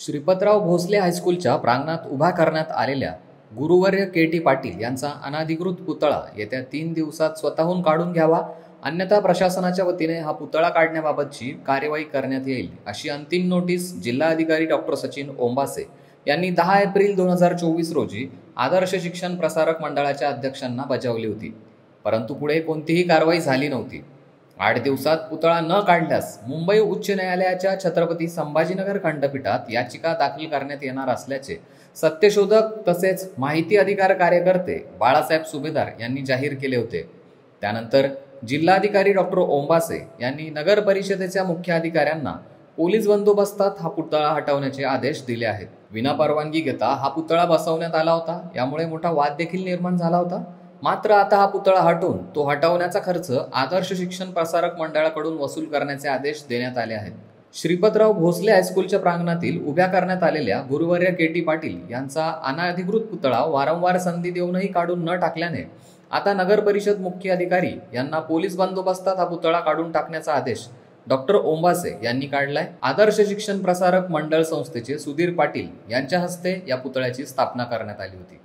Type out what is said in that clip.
श्रीपतराव भोसले हायस्कूलच्या प्रांगणात उभा करण्यात आलेल्या गुरुवर्य के.टी. पाटील यांचा अनधिकृत पुतळा येत्या 3 दिवसात स्वतःहून काढून घ्यावा, अन्यथा प्रशासनाच्या वतीने हा पुतळा काढण्याबाबतची कार्यवाही करण्यात येईल, अशी अंतिम नोटीस जिल्हाधिकारी डॉ. सचिन ओंबासे यांनी 10 एप्रिल 2024 रोजी आदर्श शिक्षण प्रसारक मंडळाच्या अध्यक्षांना बजावली होती. परंतु पुढे कोणतीही कारवाई झाली नव्हती. 8 दिवसात पुतळा न काढल्यास मुंबई उच्च न्यायालयाच्या छत्रपती संभाजीनगर खंडपीठात याचिका दाखल करण्यात येणार असल्याचे सत्यशोधक तसेच माहिती अधिकार कार्यकर्ते बाळासाहेब सुभेदार यांनी जाहीर केले होते. त्यानंतर जिल्हाधिकारी डॉ. ओंबासे यांनी नगर परिषदेच्या मुख्य अधिकाऱ्यांना पोलीस बंदोबस्तात हा पुतळा हटवण्याचे आदेश दिले आहेत. विनापरवानगी घेता हा पुतळा बसवण्यात आला होता. यामुळे मोठा वाद देखील निर्माण झाला होता. मात्र आता हा पुतळा हटवून तो हटवण्याचा खर्च आदर्श शिक्षण प्रसारक मंडळाकडून वसूल करण्याचे आदेश देण्यात आले आहेत. श्रीपतराव भोसले हायस्कूलच्या प्रांगणातील उभ्या करण्यात आलेल्या गुरुवर्य के.टी. पाटील यांचा अनधिकृत पुतळा वारंवार संधी देऊनही काढून न टाकल्याने आता नगर परिषद मुख्य अधिकारी यांना पोलीस बंदोबस्तात हा पुतळा काढून टाकण्याचा आदेश डॉ. ओंबासे यांनी काढलाय. आदर्श शिक्षण प्रसारक मंडळ संस्थेचे सुधीर पाटील यांच्या हस्ते या पुतळ्याची स्थापना करण्यात आली होती.